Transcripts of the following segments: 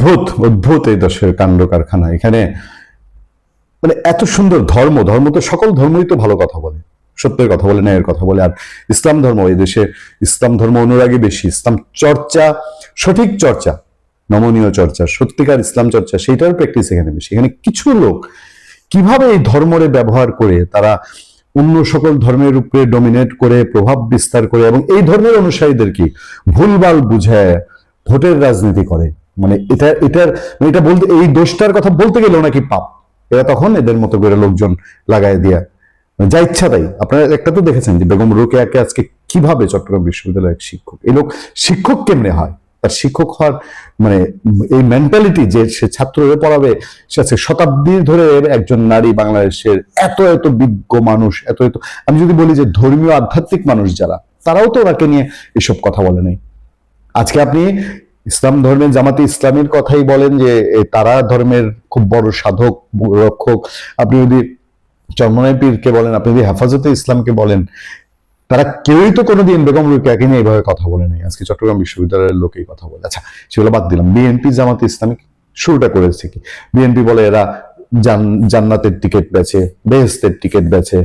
অদ্ভুত অদ্ভুত এই দেশের কাণ্ড কারখানা। এখানে মানে এত সুন্দর ধর্ম, ধর্ম তো সকল ধর্মই তো ভালো কথা বলে, সত্যের কথা বলে, ন্যায়ের কথা বলে। আর ইসলাম ধর্ম, এই দেশে ইসলাম ধর্ম অনুরাগী বেশি। ইসলাম চর্চা, সঠিক চর্চা, নমনীয় চর্চা, সত্যিকার ইসলাম চর্চা, সেইটার প্র্যাকটিস এখানে বেশি। এখানে কিছু লোক কিভাবে এই ধর্মরে ব্যবহার করে তারা অন্য সকল ধর্মের উপরে ডমিনেট করে, প্রভাব বিস্তার করে, এবং এই ধর্মের অনুসারীদের কি ভুলভাল বুঝায় ভোটের রাজনীতি করে। মানে এটা বলতে, এই দোষটার কথা বলতে গেলেও নাকি পাপ। এরা তখন এদের মতো করে লোকজন লাগাই দিয়া যা ইচ্ছা তাই। আপনারা একটা তো দেখেছেন যে বেগম রোকেয়াকে আজকে কিভাবে চট্টগ্রাম বিশ্ববিদ্যালয়ের এক শিক্ষক, এই লোক শিক্ষক কেমনে হয়, তার শিক্ষক হওয়ার মানে এই মেন্টালিটি যে সে ছাত্রদের পড়াবে, সে আছে শতাব্দী ধরে একজন নারী বাংলাদেশের এত এত বিজ্ঞ মানুষ, এত এত, আমি যদি বলি যে ধর্মীয় আধ্যাত্মিক মানুষ যারা, তারাও তো ওনাকে নিয়ে এসব কথা বলে নাই। আজকে আপনি ইসলাম ধর্মের জামাতে ইসলামীর কথাই বলেন যে তারা ধর্মের খুব বড় সাধক রক্ষক, আপনি যদি চরমনাই পীরকে বলেন, আপনি যদি হেফাজতে ইসলামকে বলেন, তারা কেউই তো কোনোদিন বেগম রোকেয়াকে নিয়ে এইভাবে কথা বলে নাই। আজকে চট্টগ্রাম বিশ্ববিদ্যালয়ের লোকেই কথা বলে। আচ্ছা, সেগুলো বাদ দিলাম। বিএনপি জামাতে ইসলামিক শুরুটা করেছে কি? বিএনপি বলে এরা জান্নাতের টিকিট বেচে, বেহেস্তের টিকিট বেচে।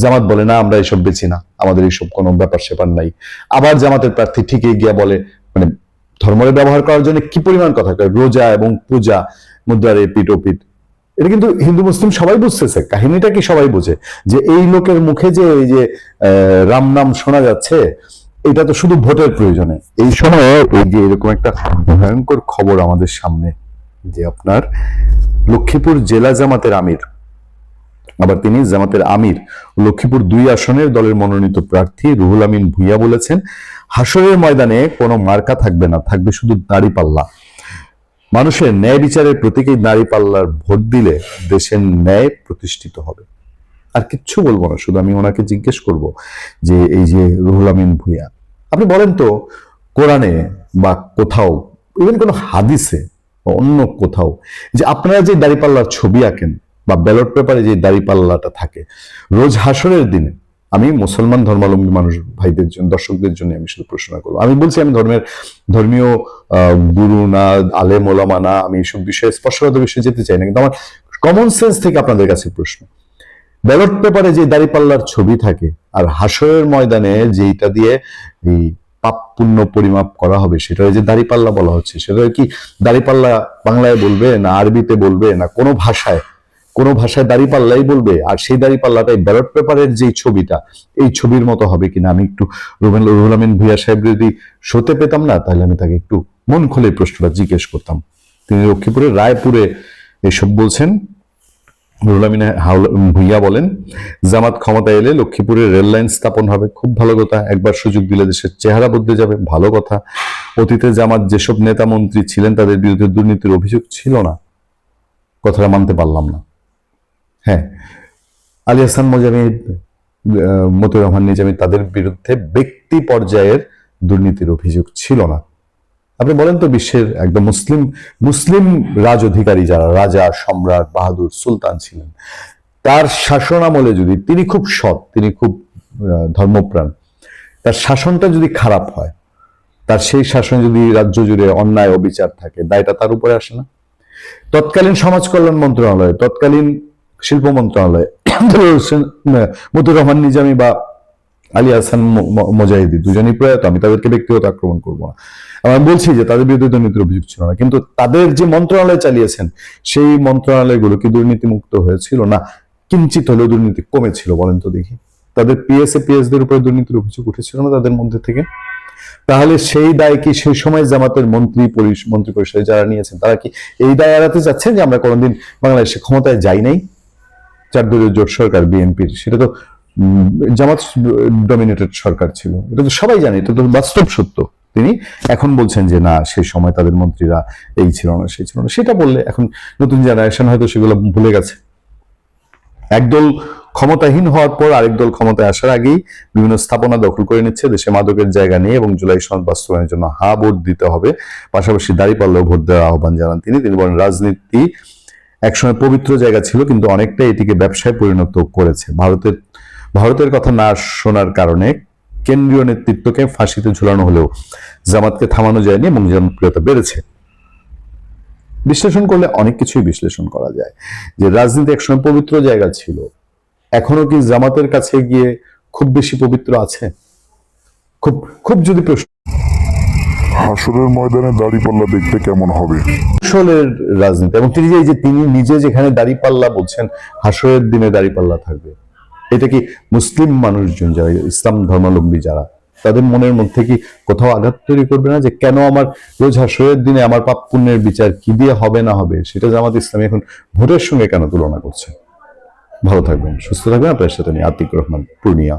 জামাত বলে না, আমরা এসব বেচি না, আমাদের এইসব কোনো ব্যাপার স্যাপার নাই। আবার জামাতের প্রার্থী ঠিকই গিয়া বলে, মানে ধর্মের ব্যবহার করার জন্য কি পরিমাণ কথা কয়, রোজা এবং পূজা মধ্যে আর এপিট ওপিট। এটা কিন্তু হিন্দু মুসলিম সবাই বুঝতেছে, কাহিনীটা কি সবাই বুঝে যে এই লোকের মুখে যে এই যে রাম নাম শোনা যাচ্ছে, এটা তো শুধু ভোটের প্রয়োজনে। এই সময়ে এই যে এরকম একটা ভয়ঙ্কর খবর আমাদের সামনে, যে আপনার লক্ষ্মীপুর জেলা জামাতের আমির, আবার তিনি জামাতের আমির, লক্ষ্মীপুর 2 আসনের দলের মনোনীত প্রার্থী রুহুল আমিন ভূঁইয়া বলেছেন, হাসরের ময়দানে কোনো মার্কা থাকবে না, থাকবে শুধু দাঁড়িপাল্লা। মানুষের ন্যায় বিচারের প্রতীকী দাঁড়িপাল্লার ভোট দিলে দেশের ন্যায় প্রতিষ্ঠিত হবে। আর কিচ্ছু বলবো না, শুধু আমি ওনাকে জিজ্ঞেস করব যে এই যে রুহুল আমিন ভূঁইয়া, আপনি বলেন তো কোরআনে বা কোথাও, ইভেন কোনো হাদিসে অন্য কোথাও, যে আপনারা যে দাঁড়িপাল্লার ছবি আঁকেন বা ব্যালট পেপারে যে দাঁড়িপাল্লাটা থাকে, রোজ হাসরের দিনে, আমি মুসলমান ধর্মাবলম্বী মানুষ ভাইদের জন্য, দর্শকদের জন্য আমি শুধু প্রশ্ন করবো। আমি বলছি আমি ধর্মীয় গুরু না, আলেম ওলামা না, আমি এইসব বিষয়ে স্পর্শগত বিষয়ে যেতে চাই না, কিন্তু আমার কমন সেন্স থেকে আপনাদের কাছে প্রশ্ন, ব্যালট পেপারে যে দাঁড়িপাল্লার ছবি থাকে আর হাসরের ময়দানে যেটা দিয়ে এই পাপ পুণ্য পরিমাপ করা হবে, সেটা যে দাঁড়িপাল্লা বলা হচ্ছে, সেটা কি দাঁড়িপাল্লা বাংলায় বলবে না আরবিতে বলবে না কোনো ভাষায় দাঁড়িপাল্লাই বলবে? আর সেই দাঁড়িপাল্লাটাই ব্যালট পেপারের যে ছবিটা, এই ছবির মতো হবে কিনা? আমি একটু রুহুল আমিন ভূঁইয়া সাহেব যদি শোতে পেতাম না, তাহলে আমি তাকে একটু মন খুলে প্রশ্নটা জিজ্ঞেস করতাম। তিনি লক্ষ্মীপুরের রায়পুরে এসব বলছেন। রুহুল আমিন ভূঁইয়া বলেন, জামাত ক্ষমতা এলে লক্ষ্মীপুরে রেল লাইন স্থাপন হবে, খুব ভালো কথা। একবার সুযোগ দিলে দেশের চেহারা বদলে যাবে, ভালো কথা। অতীতে জামাত যেসব নেতা মন্ত্রী ছিলেন তাদের বিরুদ্ধে দুর্নীতির অভিযোগ ছিল না, কথাটা মানতে পারলাম না। হ্যাঁ, আলী হাসান মোজামি, মতিউর রহমান নিজামী, তাদের বিরুদ্ধে ব্যক্তি পর্যায়ের দুর্নীতির অভিযোগ ছিল না। আপনি বলেন তো বিশ্বের একদম মুসলিম রাজ অধিকারী যারা, রাজা, সম্রাট, বাহাদুর, সুলতান ছিলেন, তার শাসন আমলে যদি, তিনি খুব সৎ, তিনি খুব ধর্মপ্রাণ, তার শাসনটা যদি খারাপ হয়, তার সেই শাসন যদি রাজ্য জুড়ে অন্যায় অবিচার থাকে, দায়টা তার উপরে আসে না? তৎকালীন সমাজ কল্যাণ মন্ত্রণালয়, তৎকালীন শিল্প মন্ত্রণালয়, মতিউর রহমান নিজামী বা আলী হাসান মোজাহিদি দুজনই প্রয়াত, আমি তাদেরকে ব্যক্তিগত আক্রমণ করবো না, আমি বলছি যে তাদের বিরুদ্ধে দুর্নীতির অভিযোগ ছিল না, কিন্তু তাদের যে মন্ত্রণালয় চালিয়েছেন সেই মন্ত্রণালয়গুলো কি দুর্নীতি মুক্ত হয়েছিল? না, কিঞ্চিত হলেও দুর্নীতি কমেছিল। বলেন তো দেখি, তাদের পিএসদের উপরে দুর্নীতির অভিযোগ উঠেছিল না তাদের মধ্যে থেকে? তাহলে সেই দায় কি সেই সময় জামাতের মন্ত্রী পরিষদে যারা নিয়েছেন, তারা কি এই দায় এড়াতে যাচ্ছেন যে আমরা কোনোদিন বাংলাদেশে ক্ষমতায় যাই নাই? 4 দলীয় জোট সরকার বিএনপির, সেটা তো জামাত ডমিনেটেড সরকার ছিল, এটা তো সবাই জানে, এটা তো বাস্তব সত্য। তিনি এখন বলছেন যে না, সেই সময় তাদের মন্ত্রীরা এই ছিল না, সেই ছিল না। সেটা বললে এখন নতুন জেনারেশন হয়তো সেগুলো ভুলে গেছে। একদল ক্ষমতাহীন হওয়ার পর আরেক দল ক্ষমতায় আসার আগেই বিভিন্ন স্থাপনা দখল করে নিচ্ছে, দেশে মাদকের জায়গা নেই এবং জুলাই সনদ বাস্তবায়নের জন্য ভোট দিতে হবে, পাশাপাশি দাঁড়িপাল্লাও ভোট দেওয়ার আহ্বান জানান তিনি। বলেন, রাজনীতি একসময় পবিত্র জায়গা ছিল, কিন্তু অনেকটা এটিকে ব্যবসায় পরিণত করেছে। ভারতের কথা না শোনার কারণে কেন্দ্রীয় নেতৃত্বকে ফাঁসিতে ঝুলানো হলেও জামাতকে থামানো যায়নি এবং জনপ্রিয়তা বেড়েছে। বিশ্লেষণ করলে অনেক কিছুই বিশ্লেষণ করা যায়, যে রাজনীতি একসময় পবিত্র জায়গা ছিল, এখনো কি জামাতের কাছে গিয়ে খুব বেশি পবিত্র আছে? খুব খুব যদি প্রশ্ন। হাসরের ময়দানে দাঁড়িপাল্লা দেখতে কেমন হবে? কৌশলের রাজনীতি, এবং তিনি নিজে যেখানে দাঁড়িপাল্লা বলছেন হাসরের দিনে দাঁড়িপাল্লা থাকবে, এটা কি মুসলিম মানুষজন যারা ইসলাম ধর্মাবলম্বী যারা, তাদের মনের মধ্যে কি কোথাও আঘাত তৈরি করবে না, যে কেন আমার রোজ হাসরের দিনে আমার পাপ পুণ্যের বিচার কি দিয়ে হবে না হবে, সেটা জামাত ইসলামী এখন ভোটের সঙ্গে কেন তুলনা করছে? ভালো থাকবেন, সুস্থ থাকবেন। আপনার সাথে আমি আতিক রহমান, পূর্ণিয়া।